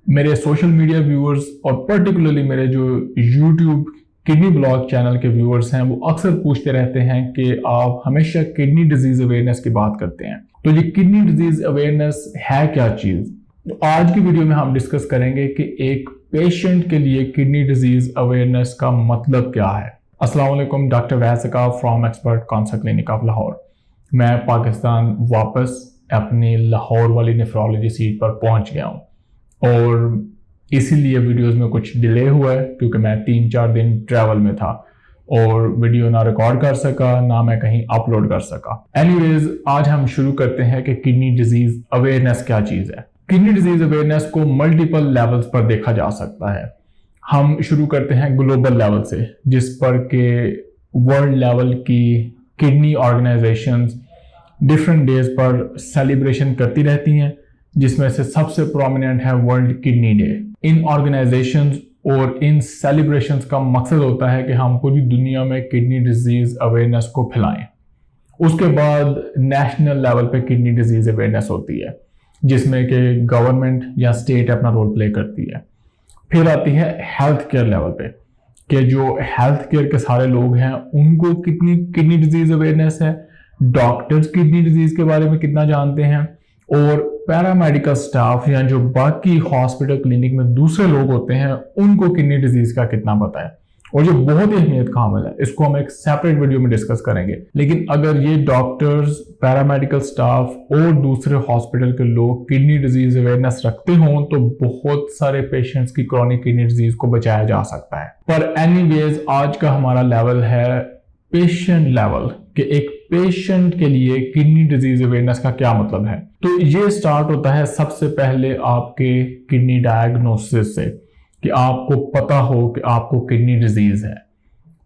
मेरे social media viewers और particularly मेरे जो यूट्यूब किडनी ब्लॉग चैनल के व्यूअर्स हैं वो अक्सर पूछते रहते हैं कि आप हमेशा किडनी डिजीज अवेयरनेस की बात करते हैं, तो ये किडनी डिजीज अवेयरनेस है क्या चीज। तो आज की वीडियो में हम डिस्कस करेंगे कि एक पेशेंट के लिए किडनी डिजीज अवेयरनेस का मतलब क्या है। अस्सलाम वालेकुम, डॉक्टर वैसका from expert consult clinic of Lahore. मैं पाकिस्तान वापस अपनी लाहौर वाली नेफ्रोलॉजी सीट पर पहुंच गया हूं और इसीलिए वीडियोस में कुछ डिले हुआ है क्योंकि मैं 3-4 दिन ट्रैवल में था और वीडियो ना रिकॉर्ड कर सका ना मैं कहीं अपलोड कर सका। एनीवेज, आज हम शुरू करते हैं कि किडनी डिजीज अवेयरनेस क्या चीज है। किडनी डिजीज अवेयरनेस को मल्टीपल लेवल्स पर देखा जा सकता है। हम शुरू करते हैं ग्लोबल लेवल से, जिस पर के वर्ल्ड लेवल की किडनी ऑर्गेनाइजेशंस डिफरेंट डेज पर सेलिब्रेशन करती रहती हैं, जिसमें से सबसे प्रोमिनेंट है वर्ल्ड किडनी डे। इन ऑर्गेनाइजेशंस और इन सेलिब्रेशंस का मकसद होता है कि हम पूरी दुनिया में किडनी डिजीज अवेयरनेस को फैलाएं। उसके बाद नेशनल लेवल पे किडनी डिजीज अवेयरनेस होती है, जिसमें कि गवर्नमेंट या स्टेट अपना रोल प्ले करती है। फिर आती है हेल्थ केयर लेवल पे कि जो हेल्थ केयर के सारे लोग हैं उनको कितनी किडनी डिजीज अवेयरनेस है, डॉक्टर्स किडनी डिजीज के बारे में कितना जानते हैं, और पैरामेडिकल स्टाफ या जो बाकी हॉस्पिटल क्लिनिक में दूसरे लोग होते हैं उनको किडनी डिजीज का कितना पता है। और जो बहुत ही अहमियत का हामिल है, इसको हम एक सेपरेट वीडियो में डिस्कस करेंगे। लेकिन अगर ये डॉक्टर्स, पैरामेडिकल स्टाफ और दूसरे हॉस्पिटल के लोग किडनी डिजीज अवेयरनेस रखते हों तो बहुत सारे पेशेंट्स की क्रॉनिक किडनी डिजीज को बचाया जा सकता है। पर एनीवेज, आज का हमारा लेवल है पेशेंट लेवल कि एक पेशेंट के लिए किडनी डिजीज अवेयरनेस का क्या मतलब है। तो ये स्टार्ट होता है सबसे पहले आपके किडनी डायग्नोसिस से कि आपको पता हो कि आपको किडनी डिजीज है।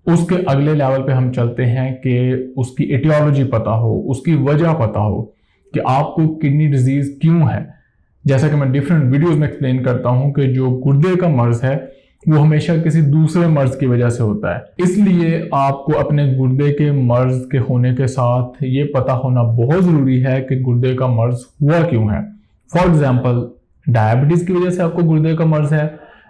उसके अगले लेवल पे हम चलते हैं कि उसकी एटियोलॉजी पता हो, उसकी वजह पता हो कि आपको किडनी डिजीज क्यों है। जैसा कि मैं डिफरेंट वीडियोस में एक्सप्लेन करता हूं कि जो गुर्दे का मर्ज है वो हमेशा किसी दूसरे मर्ज की वजह से होता है, इसलिए आपको अपने गुर्दे के मर्ज के होने के साथ ये पता होना बहुत जरूरी है कि गुर्दे का मर्ज हुआ क्यों है। फॉर एग्जाम्पल, डायबिटीज की वजह से आपको गुर्दे का मर्ज है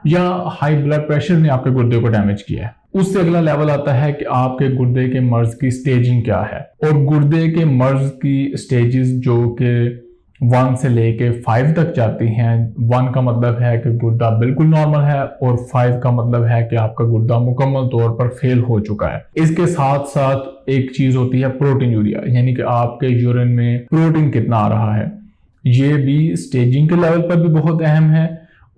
या हाई ब्लड प्रेशर ने आपके गुर्दे को डैमेज किया है। उससे अगला लेवल आता है कि आपके गुर्दे के मर्ज की स्टेजिंग क्या है। और गुर्दे के मर्ज की स्टेजेस जो कि 1 से लेके 5 तक जाती हैं। 1 का मतलब है कि गुर्दा बिल्कुल नॉर्मल है और 5 का मतलब है कि आपका गुर्दा मुकम्मल तौर पर फेल हो चुका है। इसके साथ साथ एक चीज होती है प्रोटीन यूरिया, यानी कि आपके यूरिन में प्रोटीन कितना आ रहा है। ये भी स्टेजिंग के लेवल पर भी बहुत अहम है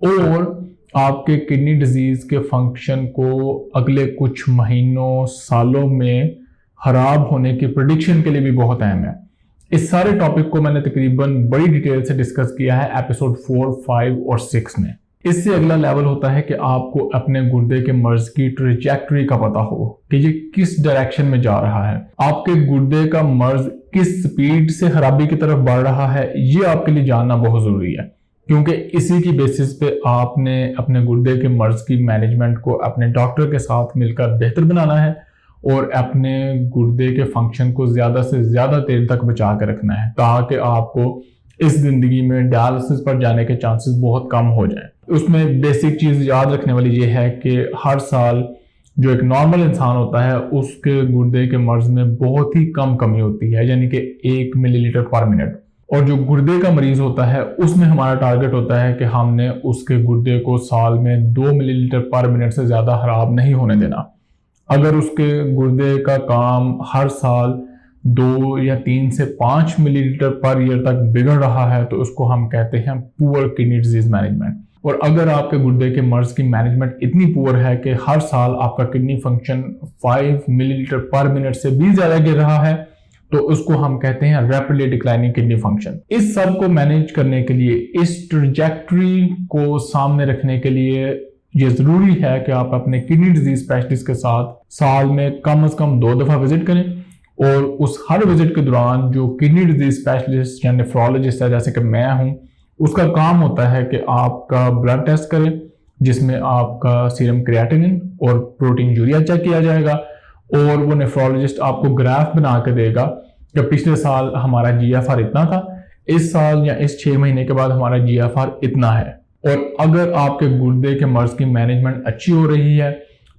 और आपके किडनी डिजीज के फंक्शन को अगले कुछ महीनों, सालों में खराब होने की प्रेडिक्शन के लिए भी बहुत अहम है। इस सारे टॉपिक को मैंने तकरीबन बड़ी डिटेल से डिस्कस किया है एपिसोड 4, 5 और 6 में। इससे अगला लेवल होता है कि आपको अपने गुर्दे के मर्ज की ट्रेजेक्टरी का पता हो कि ये किस डायरेक्शन में जा रहा है। आपके गुर्दे का मर्ज किस स्पीड से खराबी की तरफ बढ़ रहा है, ये आपके लिए जानना बहुत जरूरी है, क्योंकि इसी की बेसिस पे आपने अपने गुर्दे के मर्ज की मैनेजमेंट को अपने डॉक्टर के साथ मिलकर बेहतर बनाना है और अपने गुर्दे के फंक्शन को ज्यादा से ज्यादा देर तक बचा कर रखना है, ताकि आपको इस जिंदगी में डायलिसिस पर जाने के चांसेस बहुत कम हो जाएं। उसमें बेसिक चीज याद रखने वाली ये है कि हर साल जो एक नॉर्मल इंसान होता है उसके गुर्दे के मर्ज में बहुत ही कम कमी होती है, यानी कि 1 मिलीलीटर पर मिनट। और जो गुर्दे का मरीज होता है उसमें हमारा टारगेट होता है कि हमने उसके गुर्दे को साल में 2 मिलीलीटर पर मिनट से ज्यादा खराब नहीं होने देना। अगर उसके गुर्दे का काम हर साल 2 या 3 से 5 मिलीलीटर पर ईयर तक बिगड़ रहा है तो उसको हम कहते हैं पुअर किडनी डिजीज मैनेजमेंट। और अगर आपके गुर्दे के मर्ज की मैनेजमेंट इतनी पुअर है कि हर साल आपका किडनी फंक्शन 5 मिलीलीटर पर मिनट से भी ज्यादा गिर रहा है तो उसको हम कहते हैं रैपिडली डिक्लाइनिंग किडनी फंक्शन। इस सब को मैनेज करने के लिए, इस ट्रेजेक्टरी को सामने रखने के लिए ये जरूरी है कि आप अपने किडनी डिजीज स्पेशलिस्ट के साथ साल में कम से कम 2 दफा विजिट करें और उस हर विजिट के दौरान जो किडनी डिजीज स्पेशलिस्ट या नेफ्रोलॉजिस्ट है, जैसे कि मैं हूं, उसका काम होता है कि आपका ब्लड टेस्ट करें जिसमें आपका सीरम क्रिएटिनिन और प्रोटीन यूरिया चेक किया जाएगा और वो नेफ्रोलॉजिस्ट आपको ग्राफ बना के देगा कि पिछले साल हमारा GFR इतना था, इस साल या इस 6 महीने के बाद हमारा GFR इतना है। और अगर आपके गुर्दे के मर्ज की मैनेजमेंट अच्छी हो रही है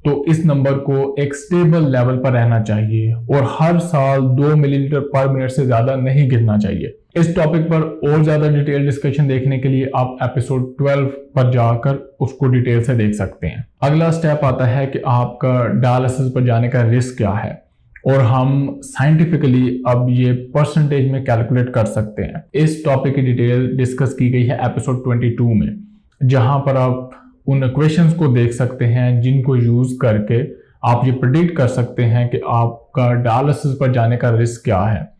तो इस नंबर को एक स्टेबल लेवल पर रहना चाहिए और हर साल 2 मिलीलीटर पर मिनट से ज्यादा नहीं गिरना चाहिए। इस टॉपिक पर और ज्यादा डिटेल डिस्कशन देखने के लिए आप एपिसोड 12 पर जाकर उसको डिटेल से देख सकते हैं। अगला स्टेप आता है कि आपका डायलिसिस पर जाने का रिस्क क्या है, और हम साइंटिफिकली अब ये परसेंटेज में कैलकुलेट कर सकते हैं। इस टॉपिक की डिटेल डिस्कस की गई है एपिसोड 22 में, जहां पर आप उन क्वेश्चंस को देख सकते हैं जिनको यूज करके आप ये प्रेडिक्ट कर सकते हैं कि आपका डायलिसिस पर जाने का रिस्क क्या है।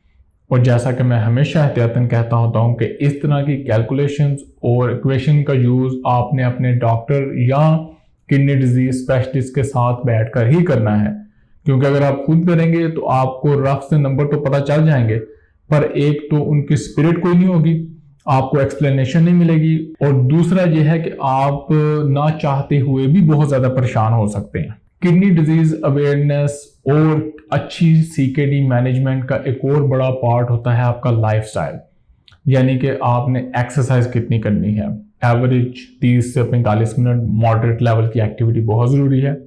और जैसा कि मैं हमेशा एहतियातन कहता होता हूं कि इस तरह की कैलकुलेशंस और इक्वेशन का यूज आपने अपने डॉक्टर या किडनी डिजीज स्पेशलिस्ट के साथ बैठकर ही करना है, क्योंकि अगर आप खुद करेंगे तो आपको रफ से नंबर तो पता चल जाएंगे, पर एक तो उनकी स्पिरिट कोई नहीं होगी, आपको एक्सप्लेनेशन नहीं मिलेगी, और दूसरा यह है कि आप ना चाहते हुए भी बहुत ज्यादा परेशान हो सकते हैं। किडनी डिजीज अवेयरनेस और अच्छी सीकेडी मैनेजमेंट का एक और बड़ा पार्ट होता है आपका लाइफस्टाइल, यानी कि आपने एक्सरसाइज कितनी करनी है। एवरेज 30 से 45 मिनट मॉडरेट लेवल की एक्टिविटी बहुत जरूरी है।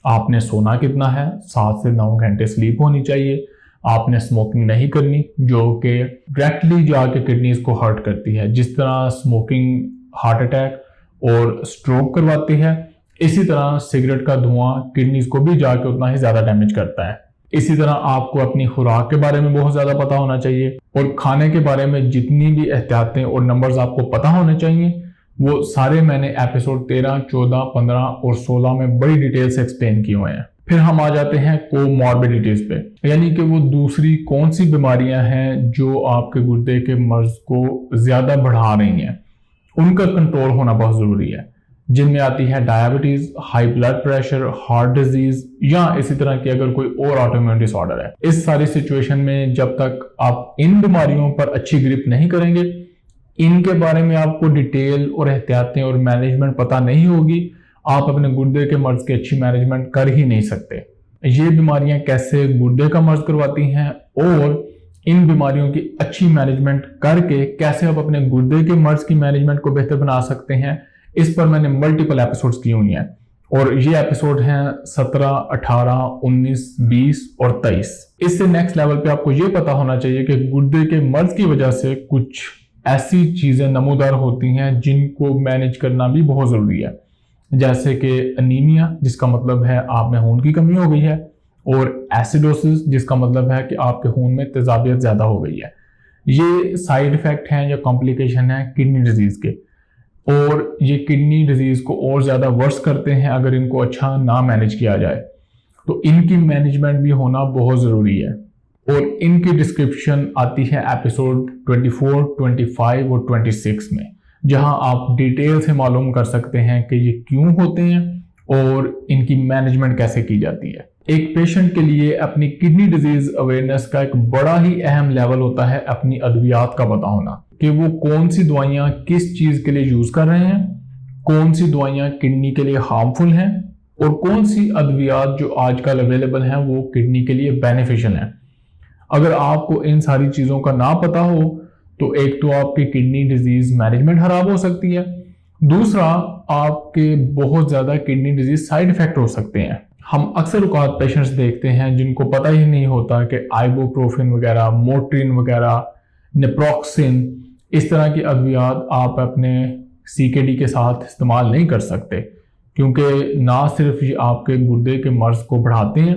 आपने सोना कितना है, 7 से 9 घंटे स्लीप होनी चाहिए। आपने स्मोकिंग नहीं करनी, जो कि डायरेक्टली जाके किडनीज को हर्ट करती है। जिस तरह स्मोकिंग हार्ट अटैक और स्ट्रोक करवाती है, इसी तरह सिगरेट का धुआं किडनीज को भी जाके उतना ही ज्यादा डैमेज करता है। इसी तरह आपको अपनी खुराक के बारे में बहुत ज्यादा पता होना चाहिए, और खाने के बारे में जितनी भी एहतियातें और नंबर्स आपको पता होने चाहिए वो सारे मैंने एपिसोड 13, 14, 15 और 16 में बड़ी डिटेल से एक्सप्लेन किए हुए हैं। फिर हम आ जाते हैं कोमॉर्बिडिटीज पे, यानी कि वो दूसरी कौन सी बीमारियां हैं जो आपके गुर्दे के मर्ज को ज्यादा बढ़ा रही हैं, उनका कंट्रोल होना बहुत जरूरी है, जिनमें आती है diabetes, high blood pressure, heart disease, या इसी तरह की अगर कोई और ऑटोइम्यून डिसऑर्डर है। इस सारी सिचुएशन में जब तक आप इन बीमारियों पर अच्छी ग्रिप नहीं करेंगे, इनके बारे में आपको डिटेल और एहतियातें और मैनेजमेंट पता नहीं होगी, आप अपने गुर्दे के मर्ज की अच्छी मैनेजमेंट कर ही नहीं सकते। ये बीमारियां कैसे गुर्दे का मर्ज करवाती हैं और इन बीमारियों की अच्छी मैनेजमेंट करके कैसे आप अपने गुर्दे के मर्ज की मैनेजमेंट को बेहतर बना सकते हैं, इस पर मैंने मल्टीपल एपिसोड्स की हुई हैं, और ये एपिसोड हैं 17, 18, 19, 20 और 23। इससे नेक्स्ट लेवल पे आपको ये पता होना चाहिए कि गुर्दे के मर्ज की वजह से कुछ ऐसी चीजें नमूदार होती हैं जिनको मैनेज करना भी बहुत जरूरी है, जैसे कि अनीमिया, जिसका मतलब है आप में खून की कमी हो गई है, और एसिडोसिस, जिसका मतलब है कि आपके खून में तेजाबियत ज्यादा हो गई है। ये साइड इफेक्ट हैं या कॉम्प्लिकेशन है किडनी डिजीज के, और ये किडनी डिजीज को और ज्यादा वर्स करते हैं अगर इनको अच्छा ना मैनेज किया जाए। तो इनकी मैनेजमेंट भी होना बहुत जरूरी है, और इनकी डिस्क्रिप्शन आती है एपिसोड 24, 25 और 26 में, जहां आप डिटेल से मालूम कर सकते हैं कि ये क्यों होते हैं और इनकी मैनेजमेंट कैसे की जाती है। एक पेशेंट के लिए अपनी किडनी डिजीज अवेयरनेस का एक बड़ा ही अहम लेवल होता है अपनी अद्वियात का पता होना, कि वो कौन सी दवाइयां किस चीज के लिए यूज कर रहे हैं, कौन सी दवाइयां किडनी के लिए हार्मफुल हैं, और कौन सी अद्वियात जो आजकल अवेलेबल हैं वो किडनी के लिए बेनिफिशियल हैं। अगर आपको इन सारी चीजों का ना पता हो तो एक तो आपकी किडनी डिजीज मैनेजमेंट खराब हो सकती है, दूसरा आपके बहुत ज्यादा किडनी डिजीज साइड इफेक्ट हो सकते हैं। हम अक्सर औकात पेशेंट्स देखते हैं जिनको पता ही नहीं होता कि आइबुप्रोफेन वगैरह, मोट्रिन वगैरह, नेप्रोक्सिन, इस तरह की अद्वियात आप अपने सीकेडी के साथ इस्तेमाल नहीं कर सकते, क्योंकि ना सिर्फ ये आपके गुर्दे के मर्ज को बढ़ाते हैं,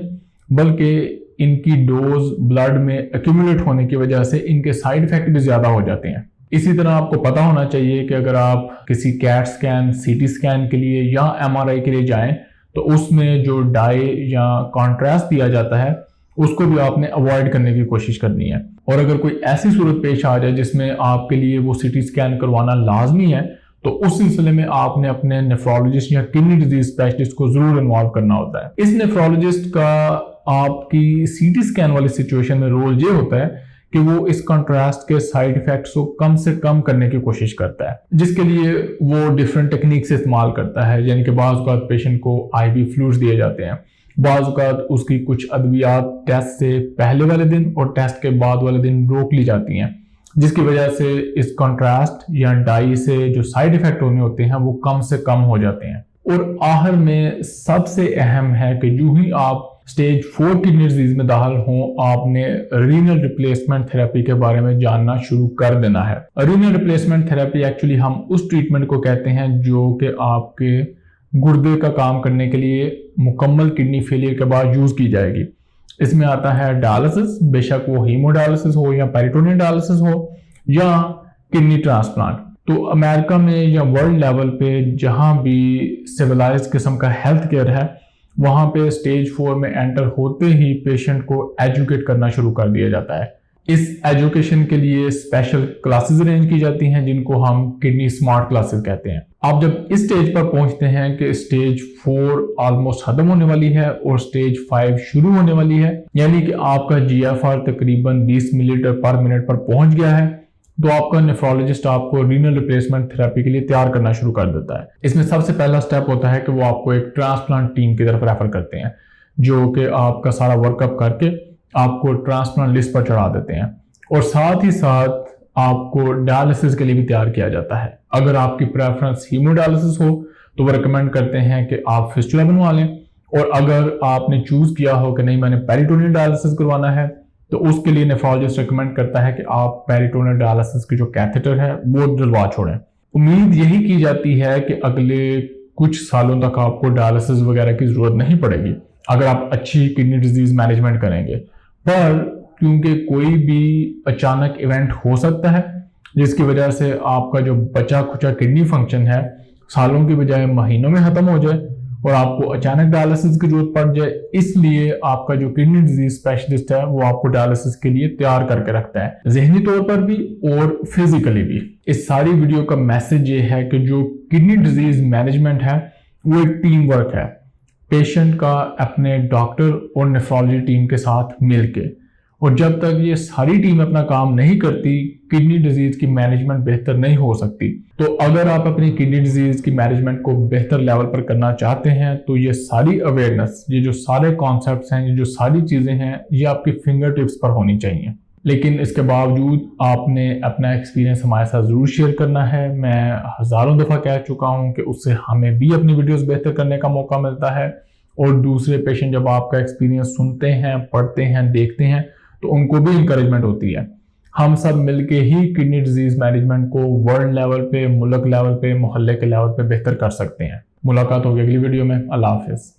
बल्कि इनकी डोज ब्लड में एक्यूमुलेट होने की वजह से इनके साइड इफेक्ट भी ज्यादा हो जाते हैं। इसी तरह आपको पता होना चाहिए कि अगर आप किसी कैट स्कैन, सीटी स्कैन के लिए या एमआरआई के लिए जाएं तो उसमें जो डाई या कॉन्ट्रास्ट दिया जाता है उसको भी आपने अवॉइड करने की कोशिश करनी है। और अगर कोई ऐसी सूरत पेश आ जाए जिसमें आपके लिए वो सीटी स्कैन करवाना लाजमी है, तो उस सिलसिले में आपने अपने नेफ्रोलॉजिस्ट या किडनी डिजीज स्पेशलिस्ट को जरूर इन्वॉल्व करना होता है। इस नेफ्रोलॉजिस्ट का आपकी सीटी स्कैन वाली सिचुएशन में रोल ये होता है कि वो इस कंट्रास्ट के साइड इफेक्ट्स को कम से कम करने की कोशिश करता है, जिसके लिए वो डिफरेंट टेक्निक से इस्तेमाल करता है। यानी कि बाज़ औक़ात पेशेंट को आईवी फ्लूइड्स दिए जाते हैं, बाज़ औक़ात उसकी कुछ अद्वियात टेस्ट से पहले वाले दिन और टेस्ट के बाद वाले दिन रोक ली जाती हैं, जिसकी वजह से इस कॉन्ट्रास्ट या डाई से जो साइड इफेक्ट होने होते हैं वो कम से कम हो जाते हैं। और आखिर में सबसे अहम है कि यूं ही आप स्टेज 4 किडनी डिजीज में दाखिल हों, आपने रीनल रिप्लेसमेंट थेरेपी के बारे में जानना शुरू कर देना है। रीनल रिप्लेसमेंट थेरेपी एक्चुअली हम उस ट्रीटमेंट को कहते हैं जो कि आपके गुर्दे का काम करने के लिए मुकम्मल किडनी फेलियर के बाद यूज की जाएगी। इसमें आता है डायलिसिस, बेशक वो हीमोडायलिसिस हो या पेरिटोनियल डायलिसिस हो या किडनी ट्रांसप्लांट। तो अमेरिका में या वर्ल्ड लेवल पे जहां भी सिविलाइज्ड किस्म का हेल्थ केयर है, वहां पे स्टेज 4 में एंटर होते ही पेशेंट को एजुकेट करना शुरू कर दिया जाता है। इस एजुकेशन के लिए स्पेशल क्लासेस अरेंज की जाती हैं जिनको हम किडनी स्मार्ट क्लासेस कहते हैं। आप जब इस स्टेज पर पहुंचते हैं कि स्टेज 4 ऑलमोस्ट खत्म होने वाली है और स्टेज 5 शुरू होने वाली है, यानी कि आपका GFR तकरीबन 20 मिलीलीटर पर मिनट पर पहुंच गया है, तो आपका नेफ्रोलॉजिस्ट आपको रीनल रिप्लेसमेंट थेरेपी के लिए तैयार करना शुरू कर देता है। इसमें सबसे पहला स्टेप होता है कि वो आपको एक ट्रांसप्लांट टीम की तरफ रेफर करते हैं, जो कि आपका सारा वर्कअप करके आपको ट्रांसप्लांट लिस्ट पर चढ़ा देते हैं और साथ ही साथ आपको डायलिसिस के लिए भी तैयार किया जाता है। अगर आपकी प्रेफरेंस हीमोडायलिसिस हो तो वो रिकमेंड करते हैं कि आप फिस्टुला बनवा लें, और अगर आपने चूज किया हो कि नहीं मैंने पेरिटोनियल डायलिसिस करवाना है तो उसके लिए नेफ्रोलॉजिस्ट रिकमेंड करता है कि आप पेरिटोनियल डायलिसिस की जो कैथेटर है वो डलवा छोड़ें। उम्मीद यही की जाती है कि अगले कुछ सालों तक आपको डायलिसिस वगैरह की जरूरत नहीं पड़ेगी अगर आप अच्छी किडनी डिजीज मैनेजमेंट करेंगे, पर क्योंकि कोई भी अचानक इवेंट हो सकता है जिसकी वजह से आपका जो बचा खुचा किडनी फंक्शन है सालों की बजाय महीनों में खत्म हो जाए और आपको अचानक डायलिसिस की जरूरत पड़ जाए, इसलिए आपका जो किडनी डिजीज स्पेशलिस्ट है वो आपको डायलिसिस के लिए तैयार करके रखता है, जहनी तौर पर भी और फिजिकली भी। इस सारी वीडियो का मैसेज ये है कि जो किडनी डिजीज मैनेजमेंट है वो एक टीम वर्क है, पेशेंट का अपने डॉक्टर और नेफ्रोलॉजी टीम के साथ मिलके, और जब तक ये सारी टीम अपना काम नहीं करती किडनी डिजीज की मैनेजमेंट बेहतर नहीं हो सकती। तो अगर आप अपनी किडनी डिजीज की मैनेजमेंट को बेहतर लेवल पर करना चाहते हैं तो ये सारी अवेयरनेस, ये जो सारे कॉन्सेप्ट्स हैं, ये जो सारी चीजें हैं, ये आपकी फिंगर टिप्स पर होनी चाहिए। लेकिन इसके बावजूद आपने अपना एक्सपीरियंस हमारे साथ जरूर शेयर करना है। मैं हजारों दफा कह चुका हूं कि उससे हमें भी अपनी वीडियोस बेहतर करने का मौका मिलता है, और दूसरे पेशेंट जब आपका एक्सपीरियंस सुनते हैं, पढ़ते हैं, देखते हैं तो उनको भी इंकरेजमेंट होती है। हम सब मिलके ही किडनी डिजीज मैनेजमेंट को वर्ल्ड लेवल पे, मुल्क लेवल पे, मोहल्ले के लेवल पे बेहतर कर सकते हैं। मुलाकात होगी अगली वीडियो में। अल्लाह हाफिज।